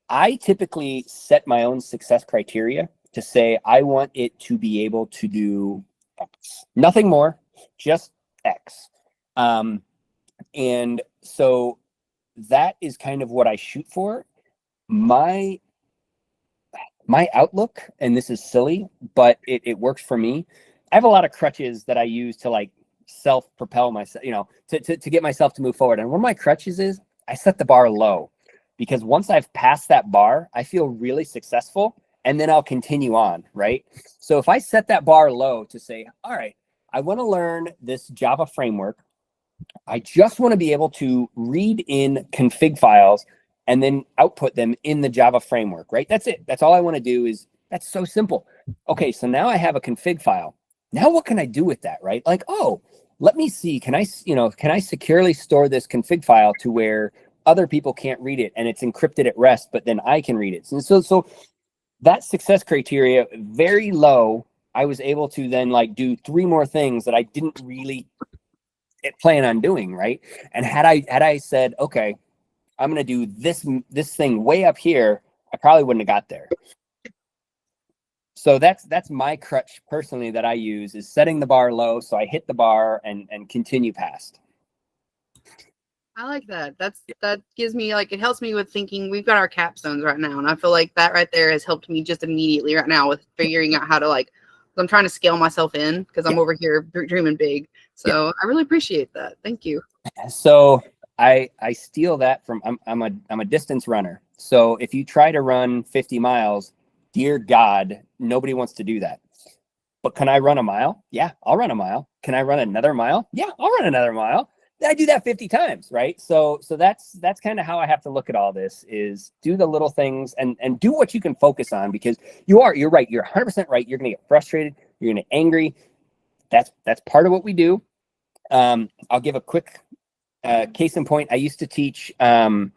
I typically set my own success criteria to say, I want it to be able to do X, nothing more, just X. And so that is kind of what I shoot for. My outlook, and this is silly, but it works for me. I have a lot of crutches that I use to, like, self-propel myself, to get myself to move forward. And one of my crutches is I set the bar low, because once I've passed that bar, I feel really successful, and then I'll continue on, right? So if I set that bar low to say, all right, I want to learn this Java framework. I just want to be able to read in config files and then output them in the Java framework, right? That's it. That's all I want to do. That's so simple. Okay, so now I have a config file. Now what can I do with that, right? Like, oh, let me see. Can I securely store this config file to where other people can't read it and it's encrypted at rest, but then I can read it? So that success criteria, very low, I was able to then, like, do 3 more things that I didn't really plan on doing, right? And had I said, okay, I'm going to do this thing way up here, I probably wouldn't have got there. So that's my crutch personally that I use, is setting the bar low so I hit the bar and continue past. I like that. That gives me, like, it helps me with thinking. We've got our capstones right now, and I feel like that right there has helped me just immediately right now with figuring out how to, like, I'm trying to scale myself in because I'm over here dreaming big. So I really appreciate that. Thank you. So I steal that from, I'm a distance runner. So if you try to run 50 miles, dear God, nobody wants to do that. But can I run a mile? Yeah, I'll run a mile. Can I run another mile? Yeah, I'll run another mile. I do that 50 times, right? So that's kind of how I have to look at all this, is do the little things and do what you can focus on, because you're right. You're 100% right. You're going to get frustrated. You're going to get angry. That's part of what we do. I'll give a quick case in point. I used to teach, one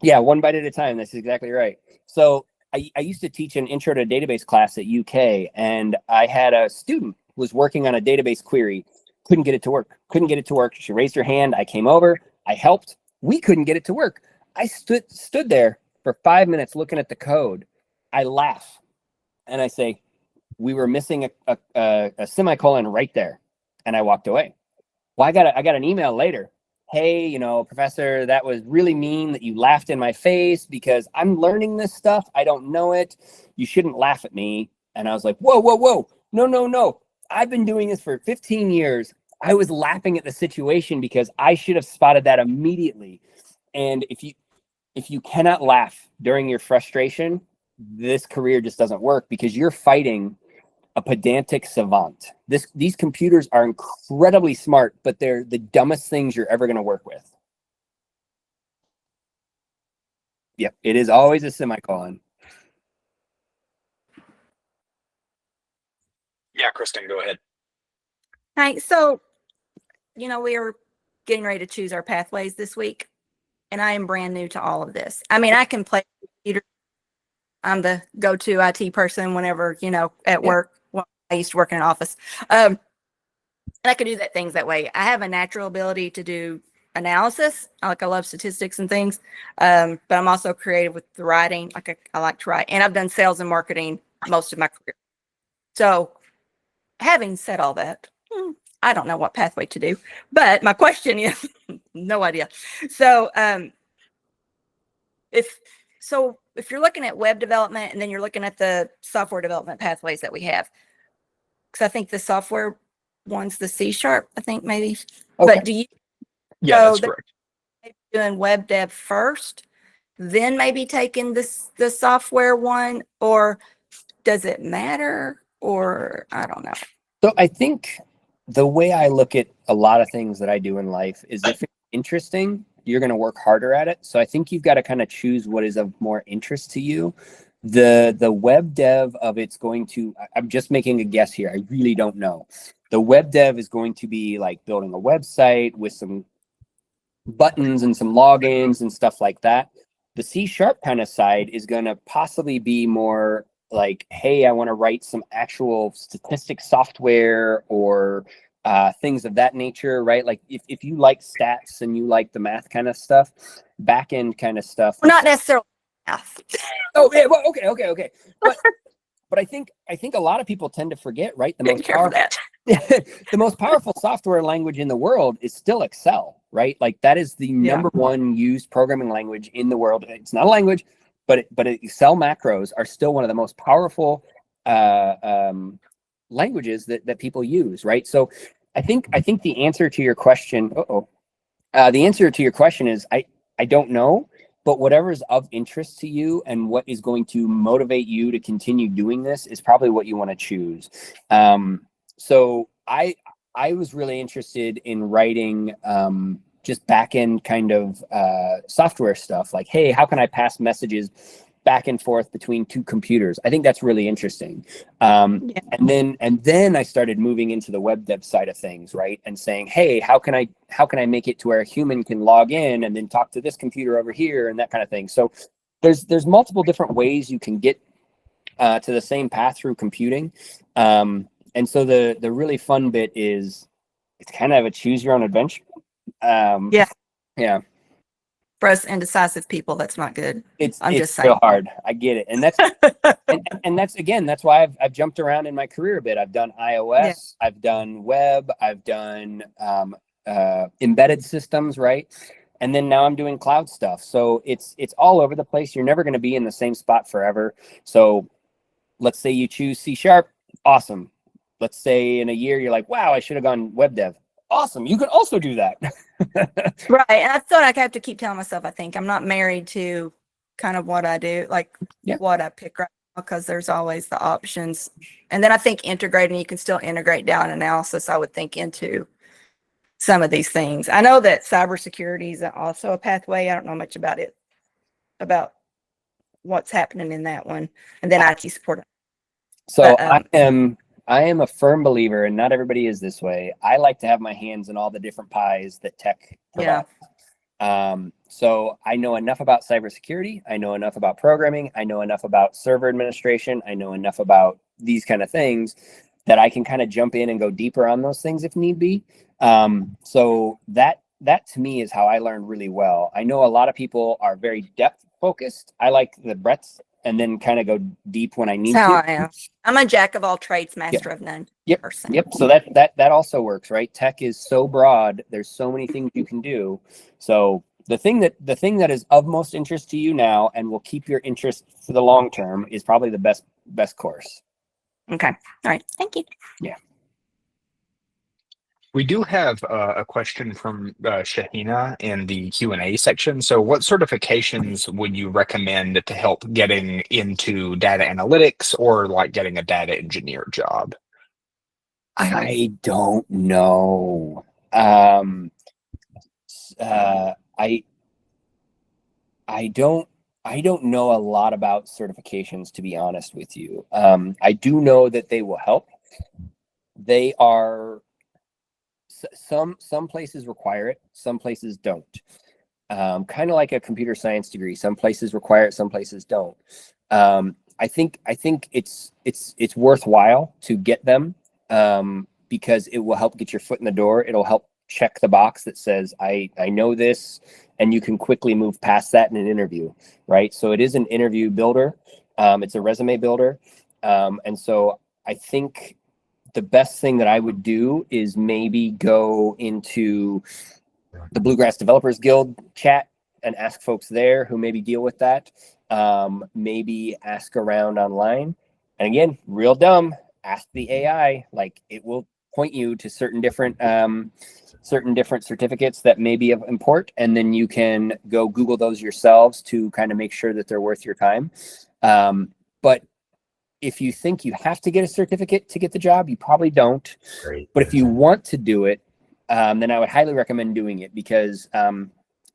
bite at a time. That's exactly right. So I used to teach an intro to database class at UK, and I had a student who was working on a database query, couldn't get it to work. She raised her hand. I came over. I helped. We couldn't get it to work. I stood there for 5 minutes looking at the code. I laugh and I say, we were missing a semicolon right there. And I walked away. Well, I got an email later. Hey, professor, that was really mean that you laughed in my face, because I'm learning this stuff. I don't know it. You shouldn't laugh at me. And I was like, whoa. No. I've been doing this for 15 years. I was laughing at the situation because I should have spotted that immediately. And if you cannot laugh during your frustration, this career just doesn't work, because you're fighting a pedantic savant. These computers are incredibly smart, but they're the dumbest things you're ever going to work with. Yep, it is always a semicolon. Yeah, Kristen, go ahead. Hi. So, we are getting ready to choose our pathways this week, and I am brand new to all of this. I mean, I can play computer. I'm the go-to IT person whenever, at work. Well, I used to work in an office. And I can do things that way. I have a natural ability to do analysis. I love statistics and things. But I'm also creative with the writing. I like to write. And I've done sales and marketing most of my career. So having said all that, I don't know what pathway to do, but my question is, no idea. So, if you're looking at web development and then you're looking at the software development pathways that we have, because I think the software one's the C#, I think maybe. Okay. But do you? Yeah, that's correct. Doing web dev first, then maybe taking the software one, or does it matter? Or I don't know. So I think the way I look at a lot of things that I do in life is, if it's interesting, you're going to work harder at it. So I think you've got to kind of choose what is of more interest to you. The web dev of it's going to, I'm just making a guess here. I really don't know. The web dev is going to be like building a website with some buttons and some logins and stuff like that. The C# kind of side is going to possibly be more like, hey, I want to write some actual statistics software or things of that nature, right? Like if you like stats and you like the math kind of stuff, back end kind of stuff. Well, not necessarily math. Oh, yeah, well, okay. But I think a lot of people tend to forget, right? The most powerful software language in the world is still Excel, right? Like that is the number one used programming language in the world. It's not a language, but Excel macros are still one of the most powerful languages that people use, right? So I think the answer to your question, is I don't know, but whatever's of interest to you and what is going to motivate you to continue doing this is probably what you want to choose. So I was really interested in writing just back-end kind of software stuff, like, hey, how can I pass messages back and forth between two computers? I think that's really interesting. And then I started moving into the web dev side of things, right? And saying, hey, how can I make it to where a human can log in and then talk to this computer over here and that kind of thing. So there's multiple different ways you can get to the same path through computing. And so the really fun bit is it's kind of a choose your own adventure. Yeah. For us indecisive people, that's not good. It's just real saying. hard. I get it. And that's and that's why I've jumped around in my career a bit. I've done iOS, I've done web, I've done embedded systems, right? And then now I'm doing cloud stuff. So it's all over the place. You're never going to be in the same spot forever. So let's say you choose C#, awesome. Let's say in a year you're like, wow, I should have gone web dev. Awesome. You can also do that. Right. And that's what I have to keep telling myself. I think I'm not married to kind of what I do, like what I pick right because there's always the options. And then I think integrating, you can still integrate data analysis, I would think, into some of these things. I know that cybersecurity is also a pathway. I don't know much about it, about what's happening in that one. And then IT support. So But, I am a firm believer, and not everybody is this way. I like to have my hands in all the different pies that tech provides. So I know enough about cybersecurity. I know enough about programming. I know enough about server administration. I know enough about these kind of things that I can kind of jump in and go deeper on those things if need be. So that to me is how I learn really well. I know a lot of people are very depth focused. I like the breadth and then kind of go deep when I need That's how to. I am. I'm a jack of all trades, master of none person. Yep. So that also works, right? Tech is so broad. There's so many things you can do. So the thing that is of most interest to you now and will keep your interest for the long term is probably the best course. Okay. All right. Thank you. Yeah. We do have a question from Shahina in the Q&A section. So what certifications would you recommend to help getting into data analytics or like getting a data engineer job? I don't know. I don't know a lot about certifications, to be honest with you. I do know that they will help. They are some places require it, some places don't. Kind of like a computer science degree. Some places require it, some places don't. I think it's worthwhile to get them because it will help get your foot in the door. It'll help check the box that says I know this, and you can quickly move past that in an interview, right? So it is an interview builder. It's a resume builder, and so I think the best thing that I would do is maybe go into the Bluegrass Developers Guild chat and ask folks there who maybe deal with that. Maybe ask around online. And again, real dumb, ask the AI. Like, it will point you to certain different certificates that may be of import, and then you can go Google those yourselves to kind of make sure that they're worth your time. But if you think you have to get a certificate to get the job, you probably don't. Great. But if you want to do it, then I would highly recommend doing it because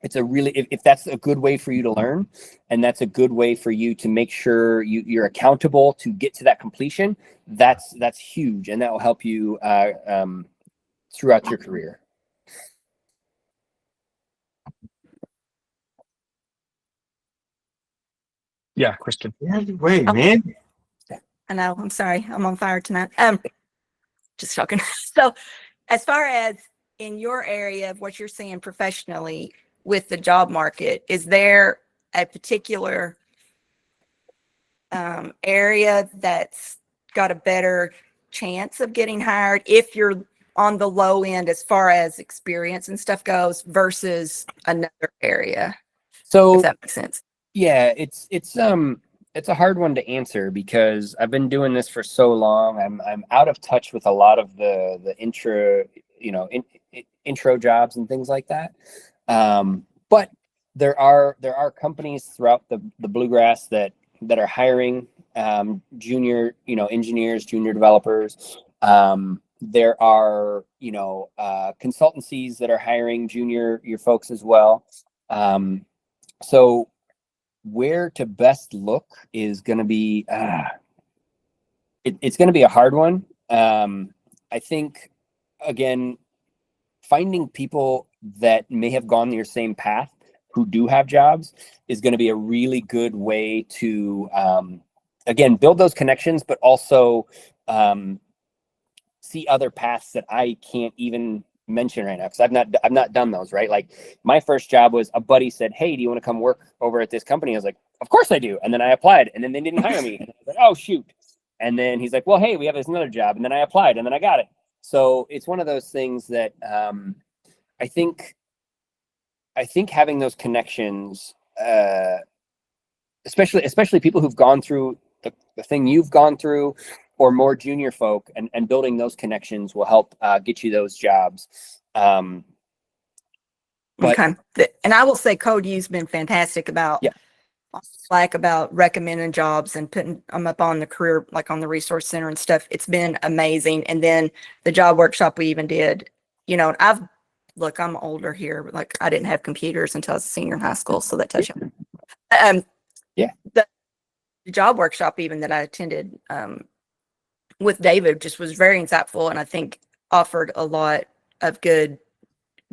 it's a really, if that's a good way for you to learn, and that's a good way for you to make sure you're accountable to get to that completion, that's huge, and that will help you throughout your career. Yeah, Kristen. Wait, man. I know. I'm sorry. I'm on fire tonight. Just joking. So, as far as in your area of what you're seeing professionally with the job market, is there a particular area that's got a better chance of getting hired if you're on the low end as far as experience and stuff goes versus another area? So if that makes sense. Yeah, it's a hard one to answer because I've been doing this for so long. I'm out of touch with a lot of the intro jobs and things like that. But there are companies throughout the bluegrass that are hiring junior engineers, junior developers. There are consultancies that are hiring junior folks as well. So where to best look is going to be it's going to be a hard one. I think, again, finding people that may have gone your same path who do have jobs is going to be a really good way to again build those connections, but also see other paths that I can't even mention right now because I've not done those, right? Like, my first job was a buddy said, "Hey, do you want to come work over at this company?" I was like, "Of course I do." And then I applied, and then they didn't hire me. And I was like, "Oh, shoot." And then he's like, "Well, hey, we have this another job." And then I applied, and then I got it. So it's one of those things that I think having those connections, especially people who've gone through the thing you've gone through, or more junior folk, and building those connections will help get you those jobs. But Okay. And I will say Code U's been fantastic about on Slack about recommending jobs and putting them up on the career, like on the resource center and stuff. It's been amazing. And then the job workshop we even did, look, I'm older here, but like I didn't have computers until I was a senior in high school. So that tells you. Yeah. The job workshop even that I attended with David just was very insightful, and I think offered a lot of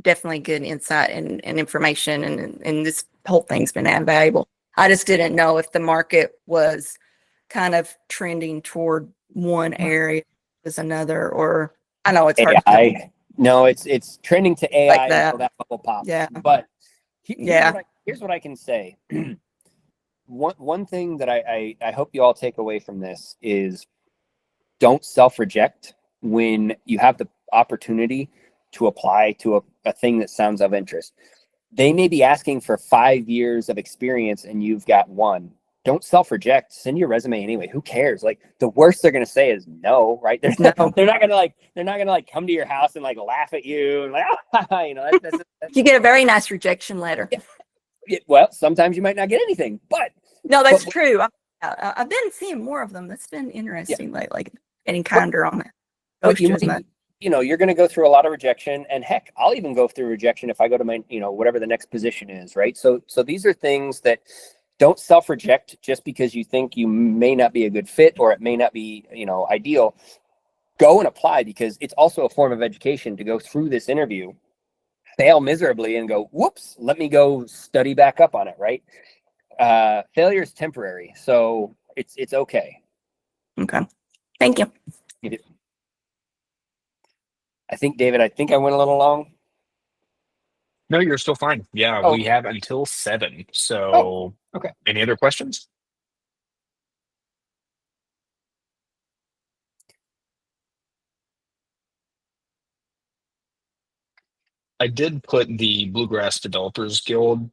definitely good insight and information, and this whole thing's been invaluable. I just didn't know if the market was kind of trending toward one area as another, or I know it's hard to tell AI. No, it's trending to AI like that. until that bubble pops. Yeah. But Yeah. here's what I can say. One thing that I hope you all take away from this is don't self-reject when you have the opportunity to apply to a thing that sounds of interest. They may be asking for 5 years of experience and you've got one. Don't self-reject. Send your resume anyway. Who cares? Like the worst they're gonna say is no, right? They're not gonna come to your house and like laugh at you and like that's You get a very nice rejection letter. well, sometimes you might not get anything, but No, that's true. I've been seeing more of them. That's been interesting lately, like getting kinder on it. But you're going to go through a lot of rejection, and heck, I'll even go through rejection if I go to my, whatever the next position is, right? So these are things that don't self-reject just because you think you may not be a good fit or it may not be, ideal. Go and apply, because it's also a form of education to go through this interview, fail miserably, and go, whoops, let me go study back up on it, right? Failure is temporary, so it's okay. Okay. Thank you. I think, David, I went a little long. No, you're still fine. Yeah, Oh. we have until 7. So, okay. Any other questions? I did put the Bluegrass Developers Guild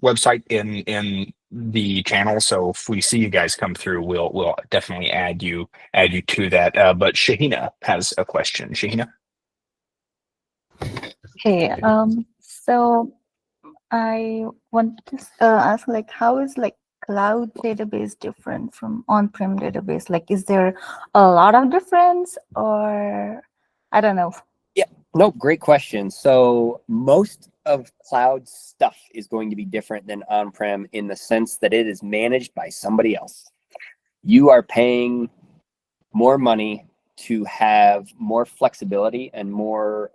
website in the channel, so if we see you guys come through, we'll definitely add you to that. But Shahina has a question. Shahina. Hey, so I want to ask, like, how is like cloud database different from on-prem database? Like, is there a lot of difference, or I don't know? Yeah, no, great question. So most of cloud stuff is going to be different than on-prem in the sense that it is managed by somebody else. You are paying more money to have more flexibility and more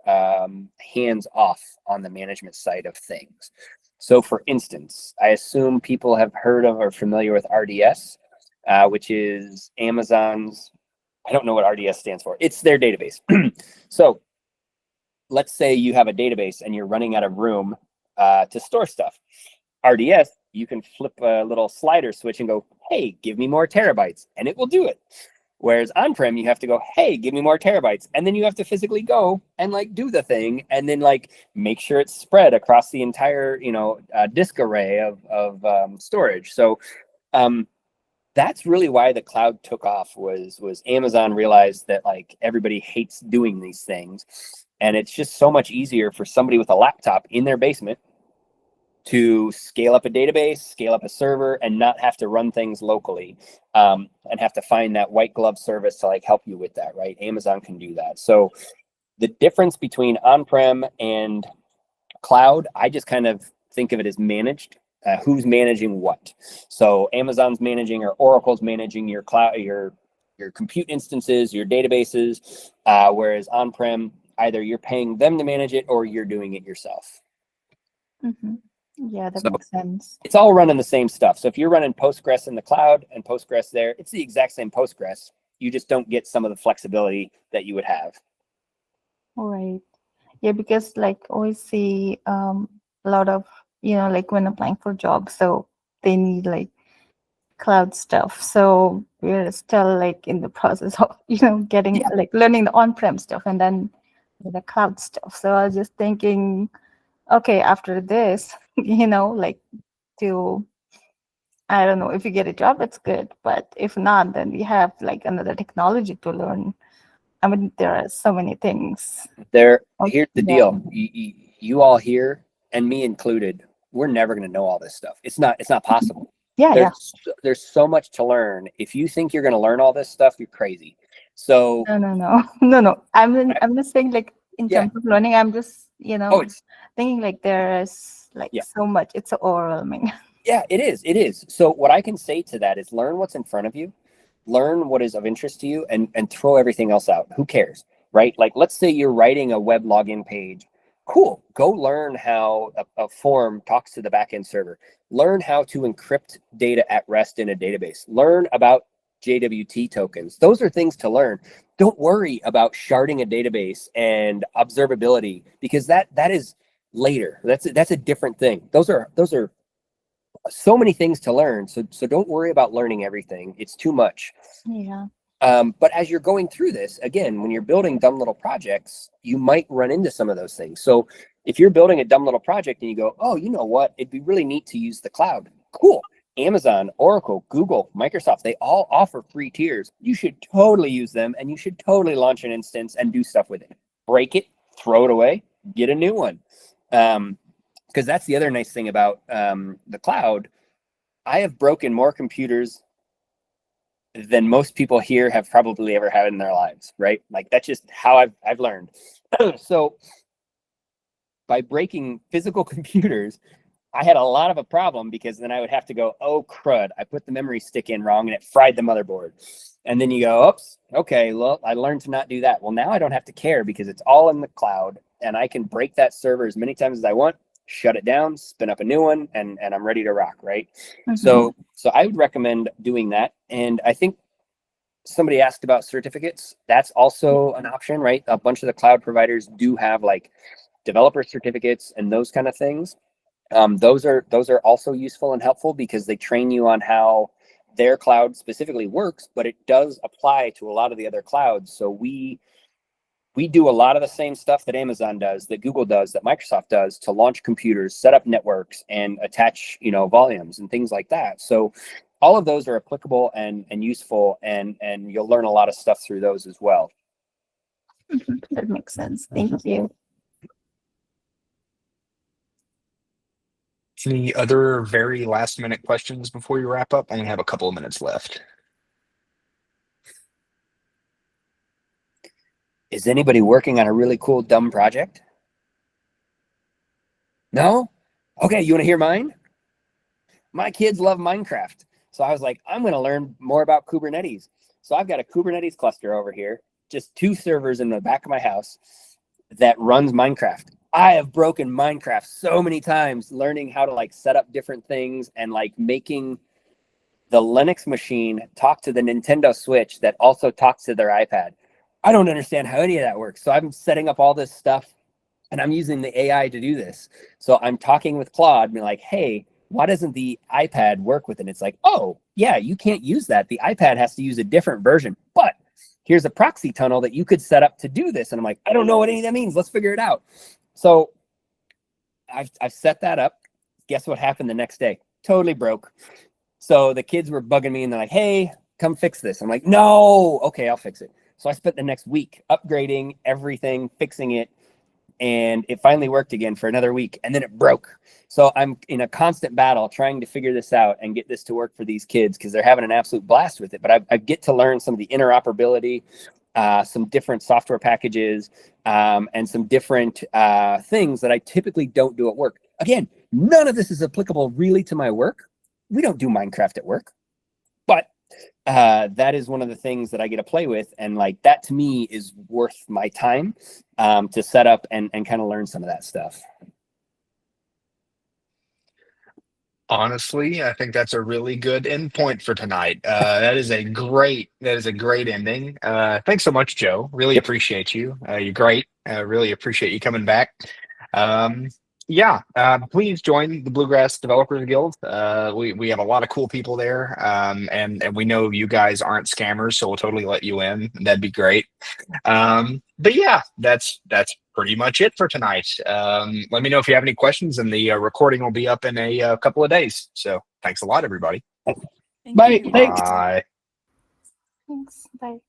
hands off on the management side of things. So for instance, I assume people have heard of or familiar with RDS, which is Amazon's, I don't know what RDS stands for. It's their database. So let's say you have a database and you're running out of room to store stuff. RDS, you can flip a little slider switch and go, hey, give me more terabytes, and it will do it. Whereas on-prem, you have to go, hey, give me more terabytes. And then you have to physically go and like do the thing and then like make sure it's spread across the entire, disk array of storage. So that's really why the cloud took off was Amazon realized that like everybody hates doing these things. And it's just so much easier for somebody with a laptop in their basement to scale up a database, scale up a server, and not have to run things locally, and have to find that white glove service to like help you with that, right? Amazon can do that. So the difference between on-prem and cloud, I just kind of think of it as managed. Who's managing what? So Amazon's managing, or Oracle's managing your cloud, your compute instances, your databases, whereas on-prem, either you're paying them to manage it or you're doing it yourself. Mm-hmm. Yeah, that makes sense. It's all running the same stuff. So if you're running Postgres in the cloud and Postgres there, it's the exact same Postgres. You just don't get some of the flexibility that you would have. All right. Yeah, because like always see a lot of, like when applying for jobs, so they need like cloud stuff. So we're still like in the process of, getting like learning the on-prem stuff and then the cloud stuff. So I was just thinking, okay, after this, like I don't know, if you get a job, it's good. But if not, then we have like another technology to learn. I mean, there are so many things. Here's the deal. You all here, and me included, we're never going to know all this stuff. It's not possible. Yeah. There's so much to learn. If you think you're going to learn all this stuff, you're crazy. So No. I'm just saying, like, in Yeah. terms of learning, I'm just, it's thinking like there is like Yeah. so much. It's so overwhelming. Yeah, it is. So what I can say to that is learn what's in front of you, learn what is of interest to you, and throw everything else out. Who cares, right? Like, let's say you're writing a web login page. Cool. Go learn how a form talks to the backend server. Learn how to encrypt data at rest in a database. Learn about JWT tokens. Those are things to learn. Don't worry about sharding a database and observability, because that is later. That's a different thing. Those are so many things to learn. So don't worry about learning everything. It's too much. Yeah. But as you're going through this, again, when you're building dumb little projects, you might run into some of those things. So if you're building a dumb little project and you go, oh, you know what? It'd be really neat to use the cloud. Cool. Amazon, Oracle, Google, Microsoft, they all offer free tiers. You should totally use them, and you should totally launch an instance and do stuff with it. Break it, throw it away, get a new one. Because that's the other nice thing about the cloud. I have broken more computers than most people here have probably ever had in their lives, right? Like, that's just how I've learned. So by breaking physical computers, I had a lot of a problem, because then I would have to go, oh crud, I put the memory stick in wrong and it fried the motherboard. And then you go, oops, okay, well, I learned to not do that. Well, now I don't have to care, because it's all in the cloud, and I can break that server as many times as I want, shut it down, spin up a new one, and I'm ready to rock, right? Mhm. So I would recommend doing that. And I think somebody asked about certificates. That's also an option, right? A bunch of the cloud providers do have like developer certificates and those kind of things. Those are also useful and helpful, because they train you on how their cloud specifically works, but it does apply to a lot of the other clouds. So we do a lot of the same stuff that Amazon does, that Google does, that Microsoft does, to launch computers, set up networks, and attach, volumes and things like that. So all of those are applicable and useful, and you'll learn a lot of stuff through those as well. That makes sense. Thank you. Any other very last minute questions before you wrap up? I only have a couple of minutes left. Is anybody working on a really cool dumb project? No? Okay, you want to hear mine? My kids love Minecraft. So I was like, I'm going to learn more about Kubernetes. So I've got a Kubernetes cluster over here, just 2 servers in the back of my house that runs Minecraft. I have broken Minecraft so many times, learning how to like set up different things, and like making the Linux machine talk to the Nintendo Switch that also talks to their iPad. I don't understand how any of that works. So I'm setting up all this stuff, and I'm using the AI to do this. So I'm talking with Claude, being like, hey, why doesn't the iPad work with it? And it's like, oh, yeah, you can't use that. The iPad has to use a different version. But here's a proxy tunnel that you could set up to do this. And I'm like, I don't know what any of that means. Let's figure it out. So I've set that up. Guess what happened the next day? Totally broke. So the kids were bugging me, and they're like, hey, come fix this. I'm like, no, okay, I'll fix it. So I spent the next week upgrading everything, fixing it, and it finally worked again for another week, and then it broke. So I'm in a constant battle trying to figure this out and get this to work for these kids, because they're having an absolute blast with it. But I get to learn some of the interoperability, some different software packages, and some different things that I typically don't do at work. Again, none of this is applicable really to my work. We don't do Minecraft at work, but that is one of the things that I get to play with. And like, that to me is worth my time to set up and kind of learn some of that stuff. Honestly, I think that's a really good end point for tonight. That is a great ending. Thanks so much, Joe. Really appreciate you. You're great. Really appreciate you coming back. Please join the Bluegrass Developers Guild. We have a lot of cool people there, and we know you guys aren't scammers, so we'll totally let you in. That'd be great. But yeah, that's pretty much it for tonight. Let me know if you have any questions, and the recording will be up in a couple of days. So thanks a lot, everybody. Thank Bye. you. Thanks. Bye. Thanks. Bye.